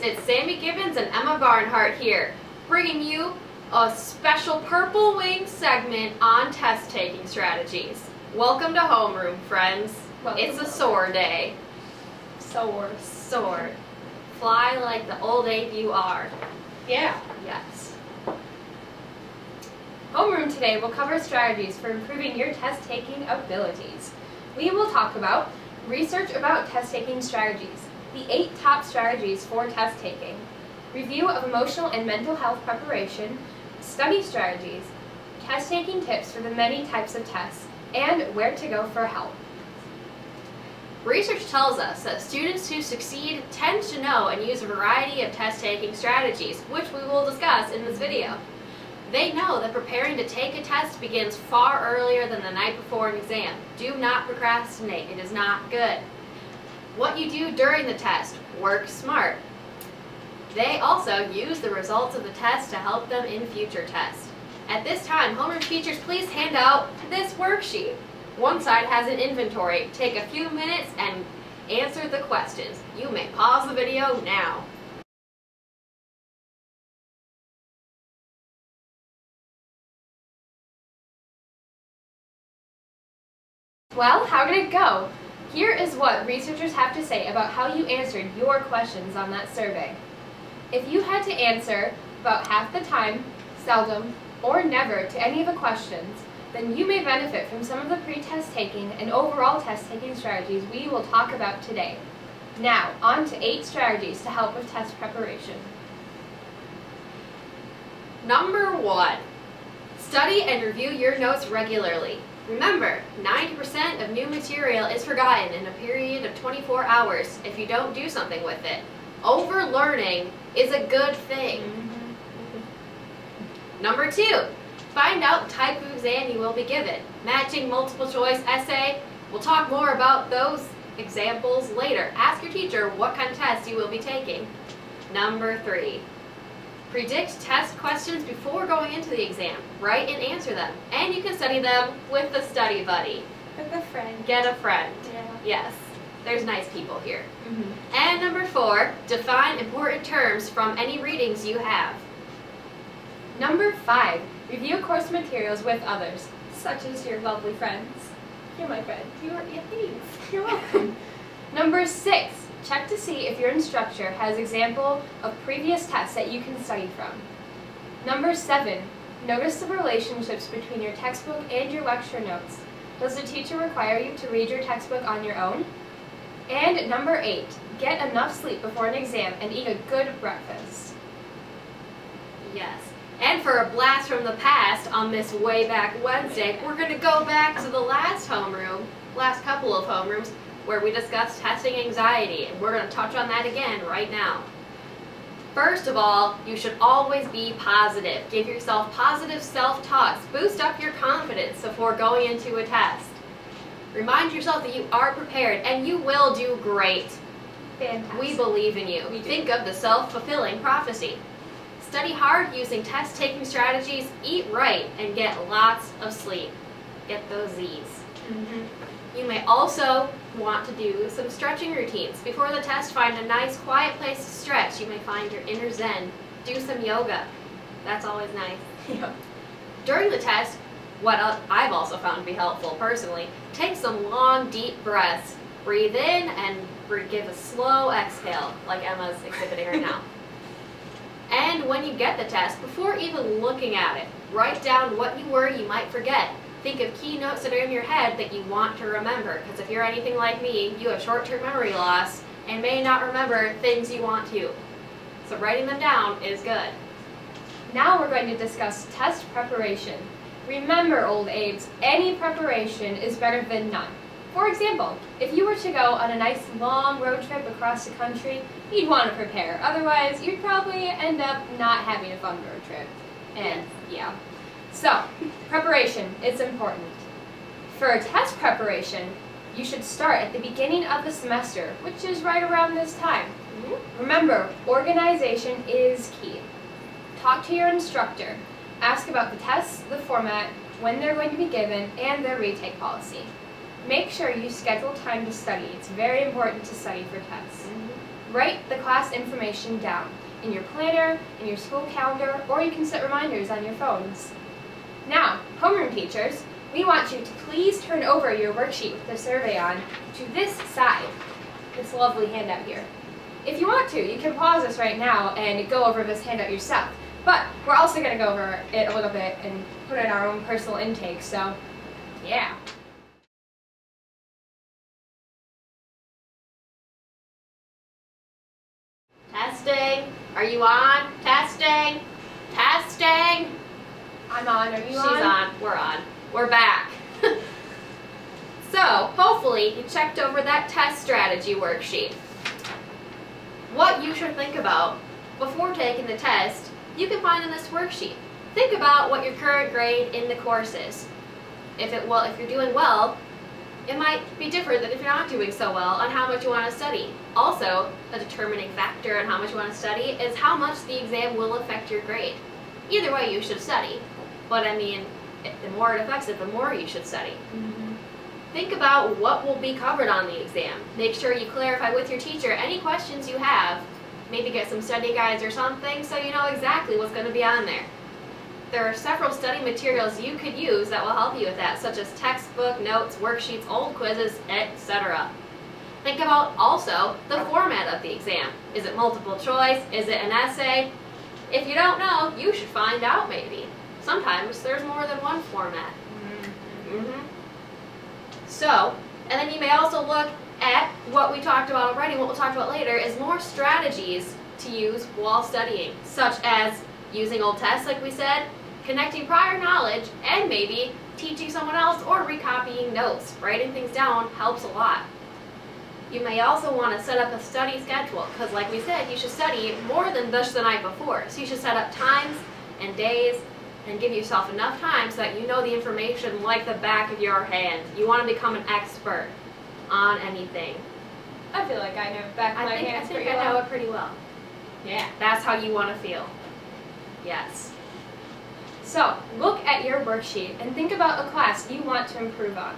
it's Sammy Gibbons and Emma Barnhart here, bringing you a special Purple Wing segment on test-taking strategies. Welcome to Homeroom, friends. It's a soar day. Soar. Fly like the old ape you are. Yeah. Yes. Homeroom today will cover strategies for improving your test-taking abilities. We will talk about research about test-taking strategies, the 8 top strategies for test-taking, review of emotional and mental health preparation, study strategies, test-taking tips for the many types of tests, and where to go for help. Research tells us that students who succeed tend to know and use a variety of test-taking strategies, which we will discuss in this video. They know that preparing to take a test begins far earlier than the night before an exam. Do not procrastinate. It is not good. What you do during the test, work smart. They also use the results of the test to help them in future tests. At this time, Homeroom teachers, please hand out this worksheet. One side has an inventory. Take a few minutes and answer the questions. You may pause the video now. Well, how did it go? Here is what researchers have to say about how you answered your questions on that survey. If you had to answer about half the time, seldom, or never to any of the questions, then you may benefit from some of the pre-test taking and overall test taking strategies we will talk about today. Now, on to 8 strategies to help with test preparation. Number 1. Study and review your notes regularly. Remember, 90% of new material is forgotten in a period of 24 hours if you don't do something with it. Overlearning is a good thing. Number 2, find out the type of exam you will be given. Matching multiple choice essay, we'll talk more about those examples later. Ask your teacher what kind of test you will be taking. Number 3, predict test questions before going into the exam. Write and answer them. And you can study them with a study buddy. With a friend. Get a friend. Yeah. Yes. There's nice people here. And number 4, define important terms from any readings you have. Number 5, review course materials with others, such as your lovely friends. You're my friend. You're welcome. Number 6, check to see if your instructor has example of previous tests that you can study from. Number 7, notice the relationships between your textbook and your lecture notes. Does the teacher require you to read your textbook on your own? And number 8, get enough sleep before an exam and eat a good breakfast. Yes. And for a blast from the past on this Way Back Wednesday, we're going to go back to the last couple of homerooms, where we discussed testing anxiety, and we're going to touch on that again right now. First of all, you should always be positive. Give yourself positive self-talks. Boost up your confidence before going into a test. Remind yourself that you are prepared and you will do great. Fantastic. We believe in you. Think of the self-fulfilling prophecy. Study hard using test-taking strategies, eat right, and get lots of sleep. Get those Z's. You may also want to do some stretching routines. Before the test, find a nice quiet place to stretch. You may find your inner zen. Do some yoga. That's always nice. Yeah. During the test, what I've also found to be helpful personally, take some long, deep breaths. Breathe in and give a slow exhale, like Emma's exhibiting right now. And when you get the test, before even looking at it, write down what you worry you might forget. Think of key notes that are in your head that you want to remember, because if you're anything like me, you have short-term memory loss and may not remember things you want to. So writing them down is good. Now we're going to discuss test preparation. Remember, old Abes, any preparation is better than none. For example, if you were to go on a nice long road trip across the country, you'd want to prepare. Otherwise, you'd probably end up not having a fun road trip. And yeah. So, preparation is important. For test preparation, you should start at the beginning of the semester, which is right around this time. Remember, organization is key. Talk to your instructor. Ask about the tests, the format, when they're going to be given, and their retake policy. Make sure you schedule time to study. It's very important to study for tests. Write the class information down in your planner, in your school calendar, or you can set reminders on your phones. Now, homeroom teachers, we want you to please turn over your worksheet with the survey on to this side, this lovely handout here. If you want to, you can pause this right now and go over this handout yourself. But we're also going to go over it a little bit and put in our own personal intake, so yeah. Testing. Are you on? Testing. Testing. I'm on. Are you She's on? on. We're on. We're back. So, hopefully, you checked over that test strategy worksheet. What you should think about before taking the test, you can find in this worksheet. Think about what your current grade in the course is. If you're doing well, it might be different than if you're not doing so well on how much you want to study. Also, a determining factor on how much you want to study is how much the exam will affect your grade. Either way, you should study. But I mean, the more it affects it, the more you should study. Think about what will be covered on the exam. Make sure you clarify with your teacher any questions you have. Maybe get some study guides or something so you know exactly what's going to be on there. There are several study materials you could use that will help you with that, such as textbook, notes, worksheets, old quizzes, etc. Think about also the format of the exam. Is it multiple choice? Is it an essay? If you don't know, you should find out maybe. Sometimes there's more than one format. So, and then you may also look at what we talked about already, what we'll talk about later, is more strategies to use while studying, such as using old tests like we said, connecting prior knowledge, and maybe teaching someone else or recopying notes. Writing things down helps a lot. You may also want to set up a study schedule, because like we said, you should study more than just the night before. So you should set up times and days and give yourself enough time so that you know the information like the back of your hand. You want to become an expert on anything. I feel like I know back of my hands pretty well. I know it pretty well. Yeah, that's how you want to feel. Yes. So, look at your worksheet and think about a class you want to improve on.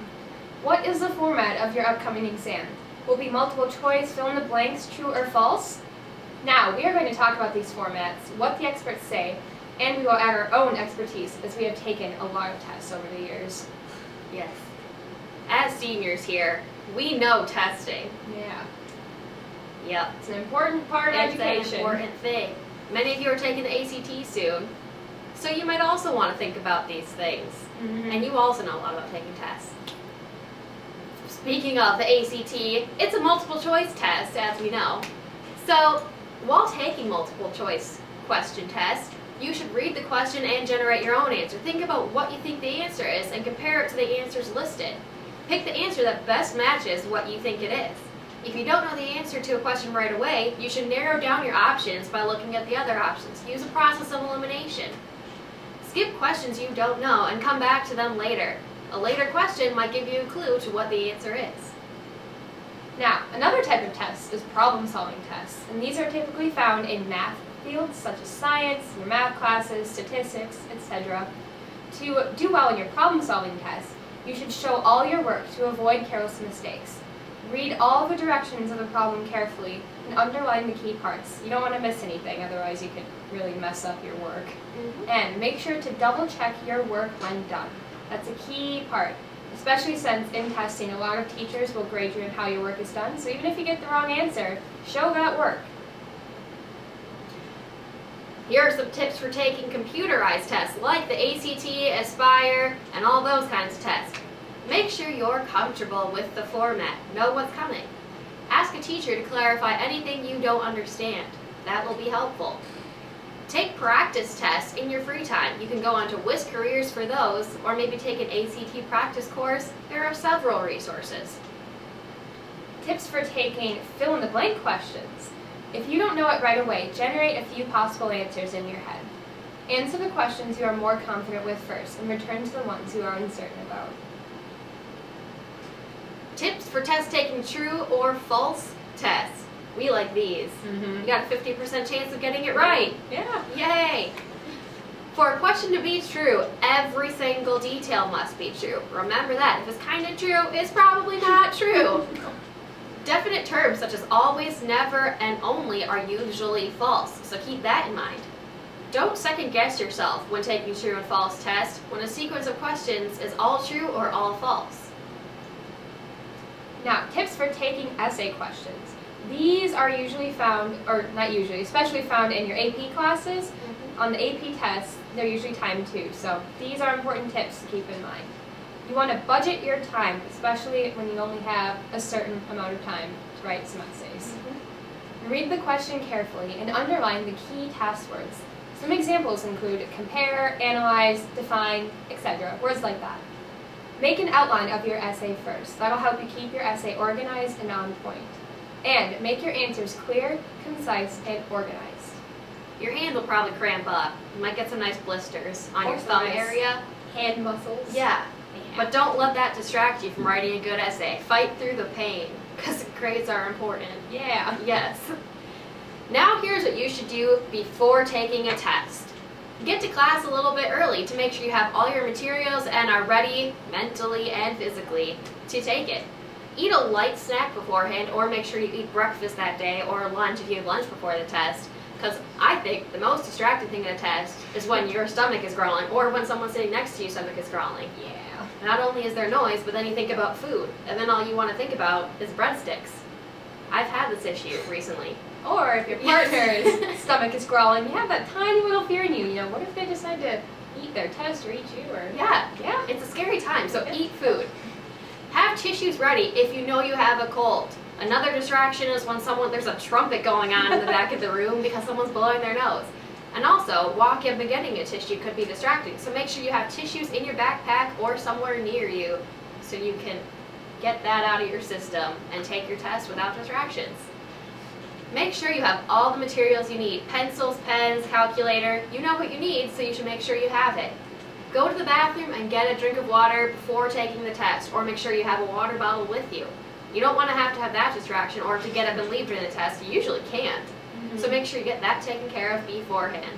What is the format of your upcoming exam? Will it be multiple choice, fill in the blanks, true or false? Now, we are going to talk about these formats, what the experts say, and we will add our own expertise as we have taken a lot of tests over the years. Yes. As seniors here, we know testing. Yeah. Yep. It's an important part of education. It's an important thing. Many of you are taking the ACT soon, so you might also want to think about these things. And you also know a lot about taking tests. Speaking of the ACT, it's a multiple choice test, as we know. So, while taking multiple choice question tests, you should read the question and generate your own answer. Think about what you think the answer is and compare it to the answers listed. Pick the answer that best matches what you think it is. If you don't know the answer to a question right away, you should narrow down your options by looking at the other options. Use a process of elimination. Skip questions you don't know and come back to them later. A later question might give you a clue to what the answer is. Now, another type of test is problem-solving tests, and these are typically found in math fields such as science, your math classes, statistics, etc. To do well in your problem-solving test, you should show all your work to avoid careless mistakes. Read all the directions of the problem carefully and underline the key parts. You don't want to miss anything, otherwise you could really mess up your work. And make sure to double-check your work when done. That's a key part, especially since in testing a lot of teachers will grade you on how your work is done, so even if you get the wrong answer, show that work. Here are some tips for taking computerized tests like the ACT, Aspire, and all those kinds of tests. Make sure you're comfortable with the format. Know what's coming. Ask a teacher to clarify anything you don't understand. That will be helpful. Take practice tests in your free time. You can go on to WIS Careers for those, or maybe take an ACT practice course. There are several resources. Tips for taking fill-in-the-blank questions. If you don't know it right away, generate a few possible answers in your head. Answer the questions you are more confident with first, and return to the ones you are uncertain about. Tips for test taking true or false tests. We like these. You got a 50% chance of getting it right. Yeah. Yay! For a question to be true, every single detail must be true. Remember that. If it's kind of true, it's probably not true. Definite terms such as always, never, and only are usually false, so keep that in mind. Don't second guess yourself when taking true and false tests when a sequence of questions is all true or all false. Now, tips for taking essay questions. These are usually found, or not usually, especially found in your AP classes. On the AP tests, they're usually timed too, so these are important tips to keep in mind. You want to budget your time, especially when you only have a certain amount of time to write some essays. Read the question carefully and underline the key task words. Some examples include compare, analyze, define, etc. Words like that. Make an outline of your essay first. That'll help you keep your essay organized and on point. And make your answers clear, concise, and organized. Your hand will probably cramp up. You might get some nice blisters on your thumb area. Hand muscles. Yeah. But don't let that distract you from writing a good essay. Fight through the pain, because grades are important. Yeah. Yes. Now here's what you should do before taking a test. Get to class a little bit early to make sure you have all your materials and are ready, mentally and physically, to take it. Eat a light snack beforehand, or make sure you eat breakfast that day, or lunch if you have lunch before the test. Because I think the most distracting thing in a test is when your stomach is growling, or when someone sitting next to you stomach is growling. Yeah. Not only is there noise, but then you think about food, and then all you want to think about is breadsticks. I've had this issue recently. Or if your partner's stomach is growling, you have that tiny little fear in you. You know, what if they decide to eat their test or eat you? Or Yeah, it's a scary time, so eat food. Have tissues ready if you know you have a cold. Another distraction is when there's a trumpet going on in the back of the room because someone's blowing their nose. And also, walking and getting a tissue could be distracting, so make sure you have tissues in your backpack or somewhere near you so you can get that out of your system and take your test without distractions. Make sure you have all the materials you need: pencils, pens, calculator. You know what you need, so you should make sure you have it. Go to the bathroom and get a drink of water before taking the test, or make sure you have a water bottle with you. You don't want to have that distraction, or to get up and leave during the test. You usually can't. So make sure you get that taken care of beforehand.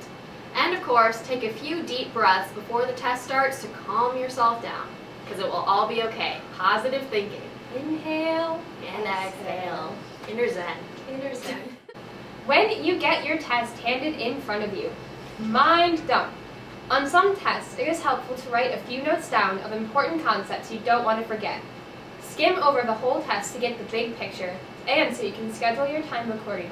And of course, take a few deep breaths before the test starts to calm yourself down, because it will all be okay. Positive thinking. Inhale And exhale. Inner Zen. Inner Zen. When you get your test handed in front of you, mind dump. On some tests, it is helpful to write a few notes down of important concepts you don't want to forget. Skim over the whole test to get the big picture, and so you can schedule your time accordingly.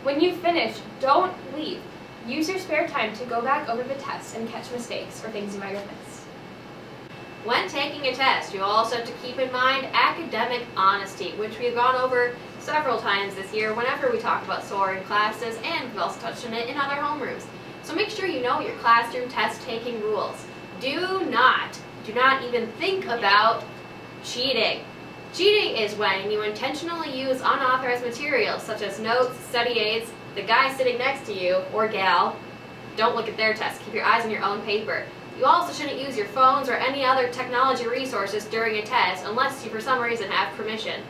When you finish, don't leave. Use your spare time to go back over the test and catch mistakes or things you might have missed. When taking a test, you also have to keep in mind academic honesty, which we've gone over several times this year whenever we talk about soaring classes, and we've also touched on it in other homerooms. So make sure you know your classroom test-taking rules. Do not even think about cheating. Cheating is when you intentionally use unauthorized materials such as notes, study aids, the guy sitting next to you, or gal. Don't look at their test. Keep your eyes on your own paper. You also shouldn't use your phones or any other technology resources during a test unless you for some reason have permission.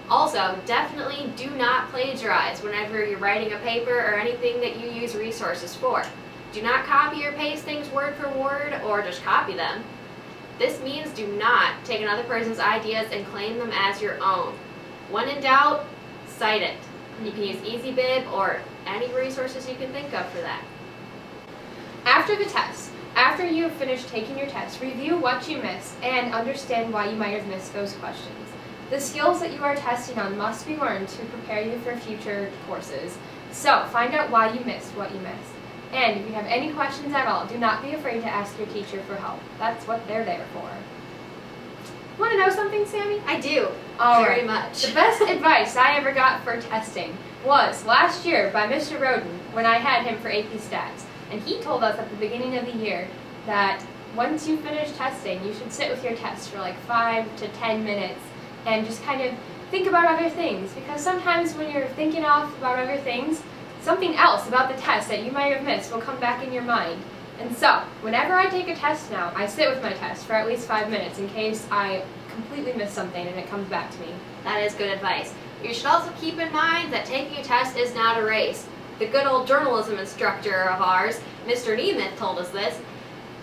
Also, definitely do not plagiarize whenever you're writing a paper or anything that you use resources for. Do not copy or paste things word for word, or just copy them. This means do not take another person's ideas and claim them as your own. When in doubt, cite it. You can use EasyBib or any resources you can think of for that. After the test, after you have finished taking your test, review what you missed and understand why you might have missed those questions. The skills that you are testing on must be learned to prepare you for future courses. So, find out why you missed what you missed. And if you have any questions at all, do not be afraid to ask your teacher for help. That's what they're there for. Want to know something, Sammy? I do. Very much. The best advice I ever got for testing was last year by Mr. Roden when I had him for AP Stats. And he told us at the beginning of the year that once you finish testing, you should sit with your test for like 5 to 10 minutes and just kind of think about other things. Because sometimes when you're thinking off about other things, something else about the test that you might have missed will come back in your mind. And so, whenever I take a test now, I sit with my test for at least 5 minutes in case I completely miss something and it comes back to me. That is good advice. You should also keep in mind that taking a test is not a race. The good old journalism instructor of ours, Mr. Nemeth, told us this.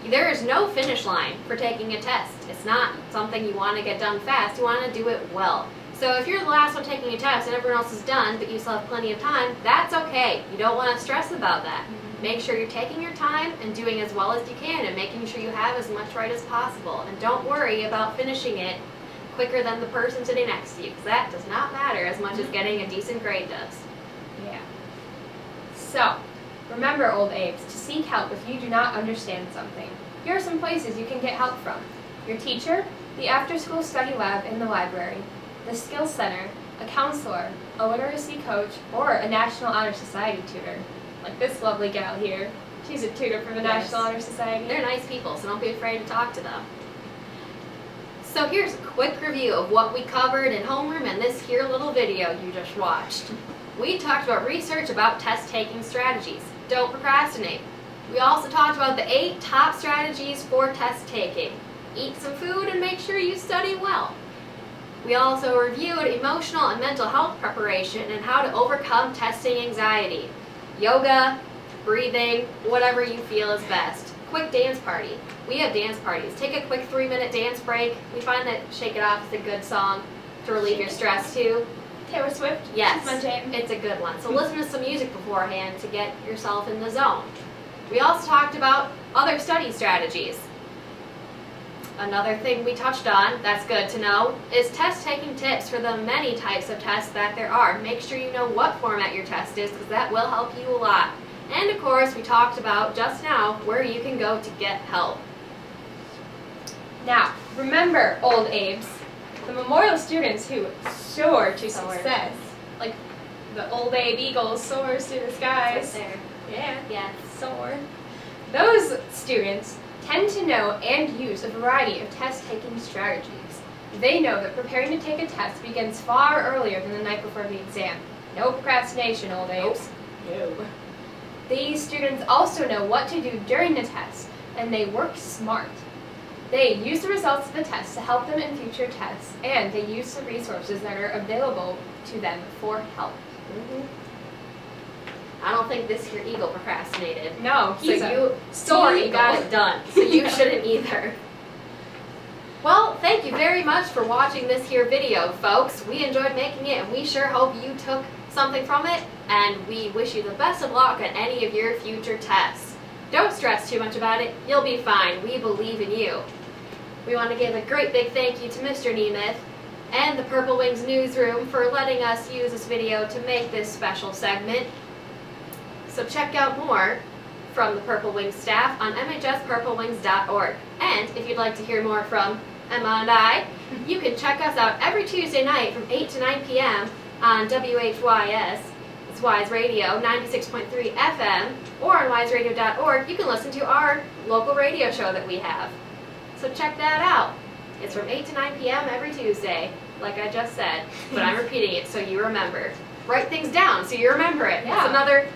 There is no finish line for taking a test. It's not something you want to get done fast. You want to do it well. So if you're the last one taking a test and everyone else is done, but you still have plenty of time, that's okay. You don't want to stress about that. Make sure you're taking your time and doing as well as you can and making sure you have as much right as possible. And don't worry about finishing it quicker than the person sitting next to you, because that does not matter as much as getting a decent grade does. Yeah. So, remember, old apes, to seek help if you do not understand something. Here are some places you can get help from: your teacher, the after-school study lab in the library, the skills center, a counselor, a literacy coach, or a National Honor Society tutor. Like this lovely gal here. She's a tutor for the National Honor Society. They're nice people, so don't be afraid to talk to them. So here's a quick review of what we covered in homeroom and this here little video you just watched. We talked about research about test-taking strategies. Don't procrastinate. We also talked about the 8 top strategies for test-taking. Eat some food and make sure you study well. We also reviewed emotional and mental health preparation and how to overcome testing anxiety. Yoga, breathing, whatever you feel is best. Quick dance party. We have dance parties. Take a quick 3-minute dance break. We find that Shake It Off is a good song to relieve your stress too. Taylor Swift? Yes, my jam. it's a good one. So listen to some music beforehand to get yourself in the zone. We also talked about other study strategies. Another thing we touched on that's good to know is test-taking tips for the many types of tests that there are. Make sure you know what format your test is, because that will help you a lot. And of course, we talked about just now where you can go to get help. Now, remember, old apes, the memorial students who soar to success, like the old abe eagle soars to the skies. Right there. Yeah, Yes. soar. Those students tend to know and use a variety of test-taking strategies. They know that preparing to take a test begins far earlier than the night before the exam. No procrastination, old apes. No. These students also know what to do during the test, and they work smart. They use the results of the test to help them in future tests, and they use the resources that are available to them for help. I don't think this here eagle procrastinated. No, he's you got it done, so you shouldn't either. Well, thank you very much for watching this here video, folks. We enjoyed making it, and we sure hope you took something from it, and we wish you the best of luck on any of your future tests. Don't stress too much about it. You'll be fine. We believe in you. We want to give a great big thank you to Mr. Nemeth and the Purple Wings newsroom for letting us use this video to make this special segment. So check out more from the Purple Wings staff on mhspurplewings.org. And if you'd like to hear more from Emma and I, you can check us out every Tuesday night from 8 to 9 p.m. on WHYS, it's Wise Radio, 96.3 FM, or on wiseradio.org. You can listen to our local radio show that we have. So check that out. It's from 8 to 9 p.m. every Tuesday, like I just said, but I'm repeating it so you remember. Write things down so you remember it. Yeah. That's another,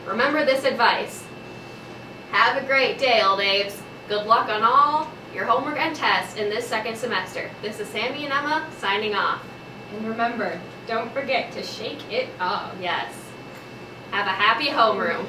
remember this advice. Have a great day, old apes. Good luck on all your homework and tests in this second semester. This is Sammy and Emma signing off. And remember, don't forget to shake it off. Yes. Have a happy homeroom.